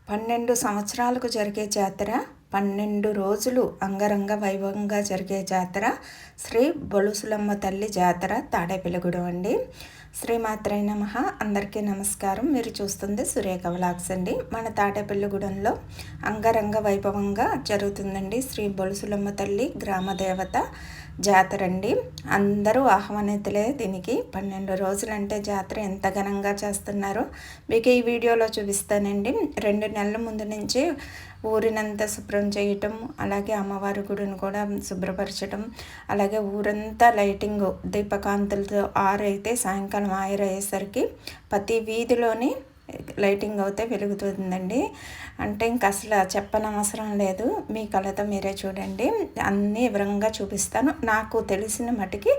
12 సంవత్సరాలకు జరిగే జాతర, 12 రోజులు అంగరంగ వైభవంగా జరిగే జాతర శ్రీ బొలుసులమ్మ తల్లి జాతర తాడేపల్లిగూడెం అండి. శ్రీమాత్రే నమః. అందరికీ నమస్కారం. మీరు చూస్తుంది సురేఖ వ్లాగ్స్ అండి. మన తాడేపల్లిగూడెంలో అంగరంగ వైభవంగా జరుగుతుందండి శ్రీ బొలుసులమ్మ తల్లి గ్రామ దేవత జాతర అండి. అందరూ ఆహ్వానితులే దీనికి. 12 రోజులంటే జాతర ఎంత ఘనంగా చేస్తున్నారో మీకు ఈ వీడియోలో చూపిస్తానండి. 2 నెలల ముందు నుంచి ఊరినంతా శుభ్రం చేయటం, అలాగే అమ్మవారి గుడిని కూడా శుభ్రపరచడం, అలాగే ఊరంతా లైటింగ్ దీపకాంతులతో 6 అయితే సాయంకాలం 6 అయ్యేసరికి ప్రతి వీధిలోని లైటింగ్ అయితే వెలుగుతుందండి. అంటే ఇంక అసలు చెప్పనవసరం లేదు, మీ కళతో మీరే చూడండి. అన్నీ వివరంగా చూపిస్తాను. నాకు తెలిసిన మటుకి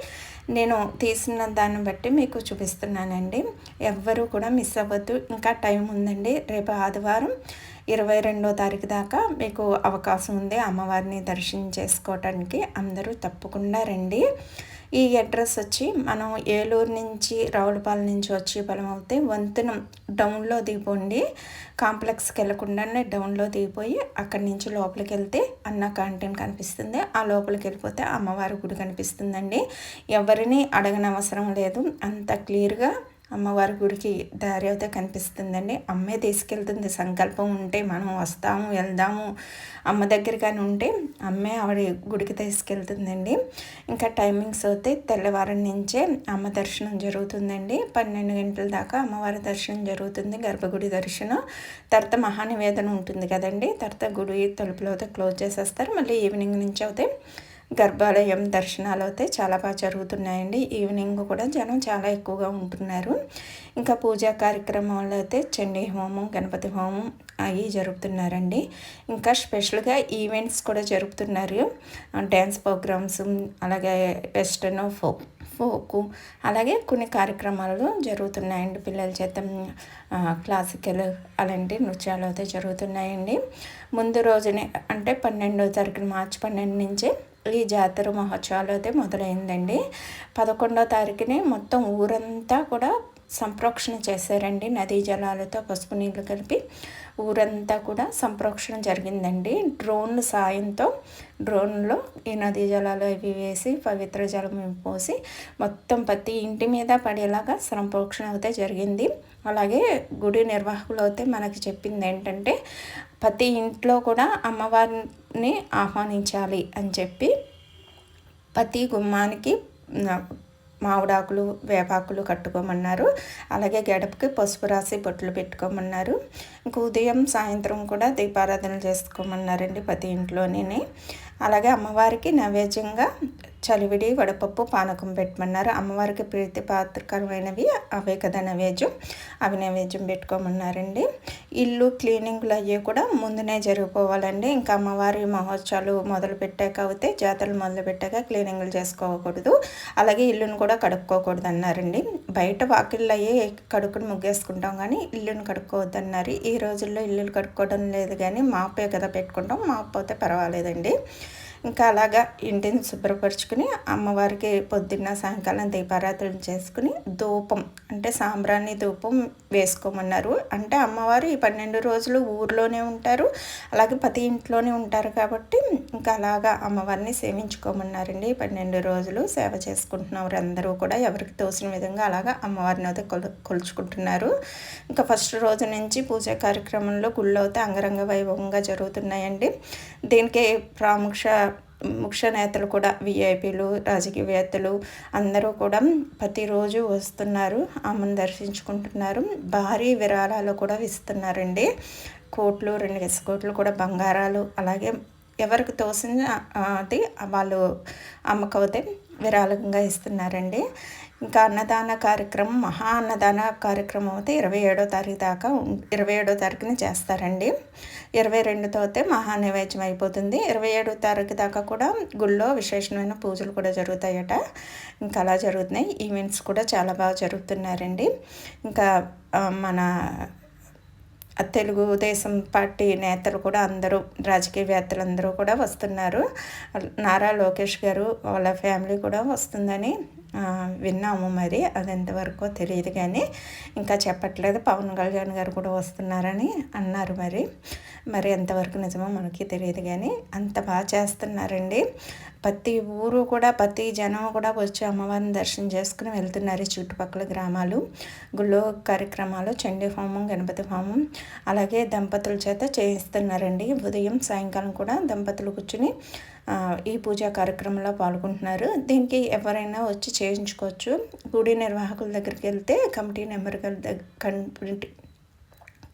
నేను తీసిన దాన్ని బట్టి మీకు చూపిస్తున్నానండి. ఎవ్వరూ కూడా మిస్ అవ్వద్దు. ఇంకా టైం ఉందండి. రేపు ఆదివారం 22వ తారీఖు దాకా మీకు అవకాశం ఉంది అమ్మవారిని దర్శనం చేసుకోవటానికి. అందరూ తప్పకుండా రండి. ఈ అడ్రస్ వచ్చి మనం ఏలూరు నుంచి రావులపాలెం నుంచి వచ్చి పొలం అవుతే వంతెన డౌన్లో దిగిపోండి. కాంప్లెక్స్కి వెళ్ళకుండానే డౌన్లో దిగిపోయి అక్కడి నుంచి లోపలికి వెళ్తే అన్న క్యాంటీన్ కనిపిస్తుంది. ఆ లోపలికి వెళ్ళిపోతే అమ్మవారి గుడి కనిపిస్తుందండి. ఎవరిని అడగనవసరం లేదు, అంత క్లియర్గా అమ్మవారి గుడికి దారి అయితే కనిపిస్తుందండి. అమ్మే తీసుకెళ్తుంది. సంకల్పం ఉంటే మనం వస్తాము వెళ్దాము అమ్మ దగ్గర కానీ ఉంటే అమ్మే ఆవిడ గుడికి తీసుకెళ్తుందండి. ఇంకా టైమింగ్స్ అయితే తెల్లవారం నుంచే అమ్మ దర్శనం జరుగుతుందండి. 12 గంటల దాకా అమ్మవారి దర్శనం జరుగుతుంది, గర్భగుడి దర్శనం. తర్వాత మహానివేదన ఉంటుంది కదండి. తర్వాత గుడి తలుపులు అయితే క్లోజ్ చేసేస్తారు. మళ్ళీ ఈవినింగ్ నుంచి అయితే గర్భాలయం దర్శనాలు అయితే చాలా బాగా జరుగుతున్నాయండి. ఈవినింగ్ కూడా జనం చాలా ఎక్కువగా ఉంటున్నారు. ఇంకా పూజా కార్యక్రమాలు అయితే చండీ హోమం, గణపతి హోమం అవి జరుపుతున్నారండి. ఇంకా స్పెషల్గా ఈవెంట్స్ కూడా జరుపుతున్నారు. డ్యాన్స్ ప్రోగ్రామ్స్, అలాగే వెస్టర్న్ ఫోకు, అలాగే కొన్ని కార్యక్రమాలు జరుగుతున్నాయండి. పిల్లల చేత క్లాసికల్ అలాంటి నృత్యాలు అయితే జరుగుతున్నాయండి. ముందు రోజునే అంటే 12వ తారీఖున మార్చి 12 నుంచి ఈ జాతర మహోత్సవాలు అయితే మొదలైందండి. 11వ తారీఖునే మొత్తం ఊరంతా కూడా సంప్రోక్షణ చేశారండి. నదీ జలాలతో పసుపు నీళ్ళు కలిపి ఊరంతా కూడా సంప్రోక్షణ జరిగిందండి. డ్రోన్ల సాయంతో డ్రోన్లో ఈ నదీ జలాలు అవి వేసి పవిత్ర జలం పోసి మొత్తం ప్రతి ఇంటి మీద పడేలాగా సంప్రోక్షణ అయితే జరిగింది. అలాగే గుడి నిర్వాహకులు అయితే మనకి చెప్పింది ఏంటంటే ప్రతి ఇంట్లో కూడా అమ్మవారిని ఆహ్వానించాలి అని చెప్పి ప్రతి గుమ్మానికి మామిడాకులు వేపాకులు కట్టుకోమన్నారు. అలాగే గడపకి పసుపు రాసి బొట్లు పెట్టుకోమన్నారు. ఇంక ఉదయం సాయంత్రం కూడా దీపారాధన చేసుకోమన్నారండి ప్రతి ఇంట్లోనే. అలాగే అమ్మవారికి నైవేద్యంగా చలివిడి వడపప్పు పానకం పెట్టమన్నారు. అమ్మవారికి ప్రీతిపాత్రకరమైనవి అవే కదా నైవేద్యం, అవి నైవేద్యం పెట్టుకోమన్నారండి. ఇల్లు క్లీనింగ్లు అయ్యి కూడా ముందునే జరిగిపోవాలండి. ఇంకా అమ్మవారి మహోత్సవాలు మొదలు పెట్టాక అయితే జాతరలు మొదలు పెట్టాక క్లీనింగ్లు చేసుకోకూడదు, అలాగే ఇల్లును కూడా కడుక్కోకూడదు అన్నారండి. బయట వాకిళ్ళు అయ్యి కడుక్కుని ముగ్గేసుకుంటాం కానీ ఇల్లును కడుక్కోవద్దు అన్నారు. ఈ రోజుల్లో ఇల్లులు కడుక్కోవడం లేదు కానీ మాపే కదా పెట్టుకుంటాం, మాపోతే పర్వాలేదండి. ఇంకా అలాగా ఇంటిని శుభ్రపరుచుకుని అమ్మవారికి పొద్దున్న సాయంకాలం దీపారాధన చేసుకుని ధూపం అంటే సాంబ్రాణి ధూపం వేసుకోమన్నారు. అంటే అమ్మవారు ఈ 12 రోజులు ఊర్లోనే ఉంటారు, అలాగే ప్రతి ఇంట్లోనే ఉంటారు కాబట్టి ఇంకా అలాగా అమ్మవారిని సేవించుకోమన్నారండి. 12 రోజులు సేవ చేసుకుంటున్నారు అందరూ కూడా. ఎవరికి తోసిన విధంగా అలాగా అమ్మవారిని అయితే కొలుచుకుంటున్నారు. ఇంకా ఫస్ట్ రోజు నుంచి పూజా కార్యక్రమంలో గుళ్ళో అయితే అంగరంగ వైభవంగా జరుగుతున్నాయండి. దీనికి ముఖ్య నేతలు కూడా విఐపీలు, రాజకీయవేత్తలు అందరూ కూడా ప్రతిరోజు వస్తున్నారు, అమ్మను దర్శించుకుంటున్నారు. భారీ విరాళాలు కూడా ఇస్తున్నారండి. కోట్లు 2 కోట్లు కూడా బంగారాలు, అలాగే ఎవరికి తోసిన అది వాళ్ళు అమ్మకవుతే విరాళంగా ఇస్తున్నారండి. ఇంకా అన్నదాన కార్యక్రమం, మహా అన్నదాన కార్యక్రమం అయితే 27వ తారీఖు దాకా 27వ తారీఖున చేస్తారండి. 22తో అయితే మహానైవేద్యం అయిపోతుంది. 27వ తారీఖు దాకా కూడా గుళ్ళో విశేషమైన పూజలు కూడా జరుగుతాయట. ఇంకా అలా జరుగుతున్నాయి. ఈవెంట్స్ కూడా చాలా బాగా జరుగుతున్నారండి. ఇంకా మన తెలుగుదేశం పార్టీ నేతలు కూడా అందరూ రాజకీయవేత్తలు అందరూ కూడా వస్తున్నారు. నారా లోకేష్ గారు వాళ్ళ ఫ్యామిలీ కూడా వస్తుందని విన్నాము. మరి అది ఎంతవరకు తెలియదు కానీ ఇంకా చెప్పట్లేదు. పవన్ కళ్యాణ్ గారు కూడా వస్తున్నారని అన్నారు. మరి ఎంతవరకు నిజమో మనకి తెలియదు కానీ అంత బాగా చేస్తున్నారండి. ప్రతి ఊరు కూడా ప్రతి జనం కూడా వచ్చి అమ్మవారిని దర్శనం చేసుకుని వెళ్తున్నారు. చుట్టుపక్కల గ్రామాలు గుళ్ళో కార్యక్రమాలు, చండీ హోమం, గణపతి హోమం అలాగే దంపతుల చేత చేయిస్తున్నారండి. ఉదయం సాయంకాలం కూడా దంపతులు కూర్చుని ఈ పూజా కార్యక్రమంలో పాల్గొంటున్నారు. దీనికి ఎవరైనా వచ్చి చేయించుకోవచ్చు. గుడి నిర్వాహకుల దగ్గరికి వెళ్తే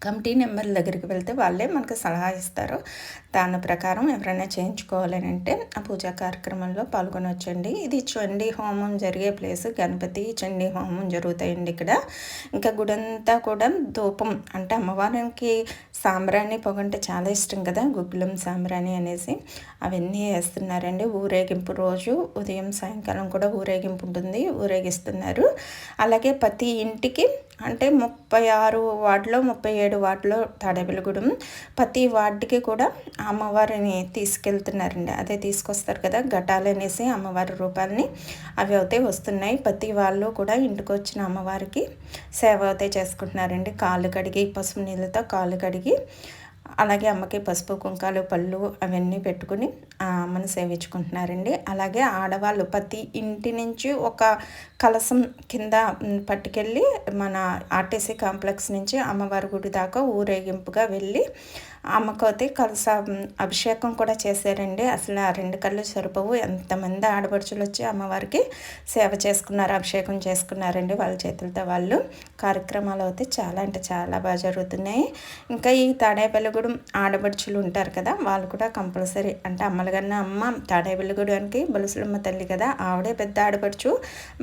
కమిటీ నెంబర్ల దగ్గరికి వెళ్తే వాళ్ళే మనకు సలహా ఇస్తారు. దాని ప్రకారం ఎవరైనా చేయించుకోవాలని అంటే ఆ పూజా కార్యక్రమంలో పాల్గొనవచ్చండి. ఇది చండీ హోమం జరిగే ప్లేస్. గణపతి చండీ హోమం జరుగుతాయండి ఇక్కడ. ఇంకా గుడంతా కూడా ధూపం అంటే అమ్మవారికి సాంబ్రాణి పొగ అంటే చాలా ఇష్టం కదా, గుగ్గులం సాంబ్రాణి అనేసి అవన్నీ వేస్తున్నారండి. ఊరేగింపు రోజు ఉదయం సాయంకాలం కూడా ఊరేగింపు ఉంటుంది, ఊరేగిస్తున్నారు. అలాగే ప్రతి ఇంటికి అంటే 36 వార్డులో 37 వార్డులో తాడేపల్లిగూడెం ప్రతి వార్డుకి కూడా అమ్మవారిని తీసుకెళ్తున్నారండి. అదే తీసుకొస్తారు కదా ఘటాలు అనేసి అమ్మవారి రూపాలని, అవి అయితే వస్తున్నాయి. ప్రతి వాళ్ళు కూడా ఇంటికి వచ్చిన అమ్మవారికి సేవ అయితే చేసుకుంటున్నారండి. కాళ్ళు కడిగి పసుపు నీళ్ళతో కాళ్ళు కడిగి అలాగే అమ్మకి పసుపు కుంకాలు పళ్ళు అవన్నీ పెట్టుకుని అమ్మని సేవించుకుంటున్నారండి. అలాగే ఆడవాళ్ళు ప్రతి ఇంటి నుంచి ఒక కలసం కింద పట్టుకెళ్ళి మన ఆర్టీసీ కాంప్లెక్స్ నుంచి అమ్మవారి గుడి దాకా ఊరేగింపుగా వెళ్ళి అమ్మకైతే కలస అభిషేకం కూడా చేశారండి. అసలు ఆ 2 కళ్ళు సరిపోవు. ఎంతమంది ఆడపడుచులు వచ్చి అమ్మవారికి సేవ చేసుకున్నారు, అభిషేకం చేసుకున్నారండి వాళ్ళ చేతులతో. వాళ్ళు కార్యక్రమాలు అయితే చాలా అంటే చాలా బాగా జరుగుతున్నాయి. ఇంకా ఈ తాడేపల్లిగూడెం ఆడపడుచులు ఉంటారు కదా, వాళ్ళు కూడా కంపల్సరీ అంటే అమ్మలగన్న అమ్మ తాడేపల్లిగూడెంకి బొలుసులమ్మ తల్లి కదా, ఆవిడే పెద్ద ఆడపడుచు.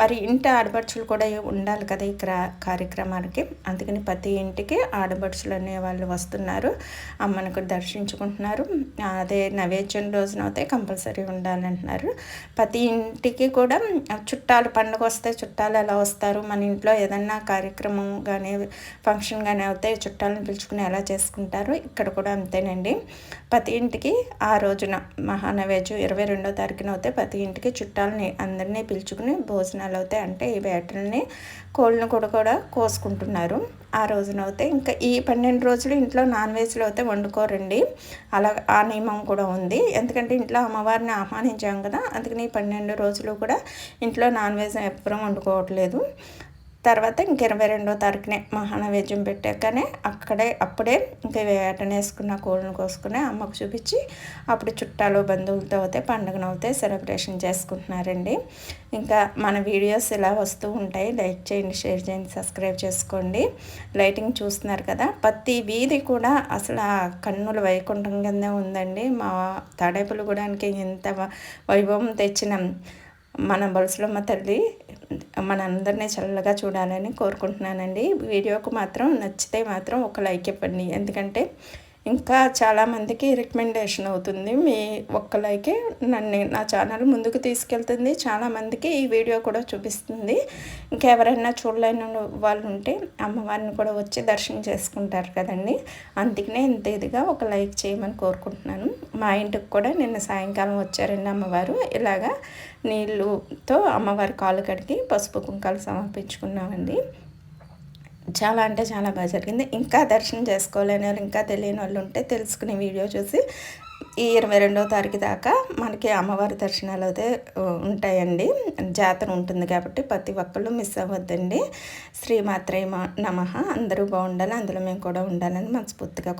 మరి ఇంటి ఆడపడుచులు కూడా ఉండాలి కదా ఈ కార్యక్రమానికి. అందుకని ప్రతి ఇంటికి ఆడపడుచులు అనే వాళ్ళు వస్తున్నారు, అమ్మను కూడా దర్శించుకుంటున్నారు. అదే నైవేద్యం రోజున అయితే కంపల్సరీ ఉండాలంటున్నారు. ప్రతి ఇంటికి కూడా చుట్టాలు పండుగ వస్తే చుట్టాలు ఎలా వస్తారు, మన ఇంట్లో ఏదన్నా కార్యక్రమం కానీ ఫంక్షన్ కానీ అవుతాయి చుట్టాలను పిలుచుకుని ఎలా చేసుకుంటారు, ఇక్కడ కూడా అంతేనండి. ప్రతి ఇంటికి ఆ రోజున మహానైవేద్యం 22వ తారీఖున అవుతాయి. ప్రతి ఇంటికి చుట్టాలని అందరినీ పిలుచుకుని భోజనాలు అవుతాయి. అంటే ఈ వేటల్ని కోళ్ళను కూడా కోసుకుంటున్నారు ఆ రోజున అవుతాయి. ఇంకా ఈ 12 రోజులు ఇంట్లో నాన్ వెజ్లు అయితే వండుకోరండి. అలా ఆ నియమం కూడా ఉంది. ఎందుకంటే ఇంట్లో అమ్మవారిని ఆహ్వానించాం కదా, అందుకని 12 రోజులు కూడా ఇంట్లో నాన్ వెజ్ ఎప్పుడూ వండుకోవట్లేదు. తర్వాత ఇంక 22వ తారీఖునే మహానైవేద్యం పెట్టాకనే అప్పుడే ఇంకా వేటనేసుకున్న కోళ్ళను కోసుకుని అమ్మకు చూపించి అప్పుడు చుట్టాలు బంధువులతో అయితే పండుగను అయితే సెలబ్రేషన్ చేసుకుంటున్నారండి. ఇంకా మన వీడియోస్ ఇలా వస్తూ ఉంటాయి. లైక్ చేయండి, షేర్ చేయండి, సబ్స్క్రైబ్ చేసుకోండి. లైటింగ్ చూస్తున్నారు కదా, ప్రతి వీధి కూడా అసలు ఆ కన్నుల వైకుంఠం కింద ఉందండి. మా తాడేపల్లిగూడెంకి ఇంత వైభవం తెచ్చిన మన బొలుసులమ్మ తల్లి మనందరినీ చల్లగా చూడాలని కోరుకుంటున్నానండి. వీడియోకు మాత్రం నచ్చితే మాత్రం ఒక లైక్ ఇవ్వండి. ఎందుకంటే ఇంకా చాలామందికి రికమెండేషన్ అవుతుంది. మీ ఒక్క లైకే నా ఛానల్ ముందుకు తీసుకెళ్తుంది. చాలామందికి ఈ వీడియో కూడా చూపిస్తుంది. ఇంకెవరైనా చూడలేని వాళ్ళు ఉంటే అమ్మవారిని కూడా వచ్చి దర్శనం చేసుకుంటారు కదండి. అందుకనే ఇంత ఇదిగా ఒక లైక్ చేయమని కోరుకుంటున్నాను. మా ఇంటికి కూడా నిన్న సాయంకాలం వచ్చారండి అమ్మవారు. ఇలాగా నీళ్ళుతో అమ్మవారి కాళ్ళు కడిగి పసుపు కుంకాలు సమర్పించుకున్నామండి. చాలా అంటే చాలా బాగా జరిగింది. ఇంకా దర్శనం చేసుకోలేని వాళ్ళు, ఇంకా తెలియని వాళ్ళు ఉంటే తెలుసుకునే వీడియో చూసి ఈ 22వ తారీఖు దాకా మనకి అమ్మవారి దర్శనాలు అయితే ఉంటాయండి. జాతర ఉంటుంది కాబట్టి ప్రతి ఒక్కళ్ళు మిస్ అవ్వద్దండి. శ్రీమాత్రే నమః. అందరూ బాగుండాలి, అందులో మేము కూడా ఉండాలని మనస్ఫూర్తిగా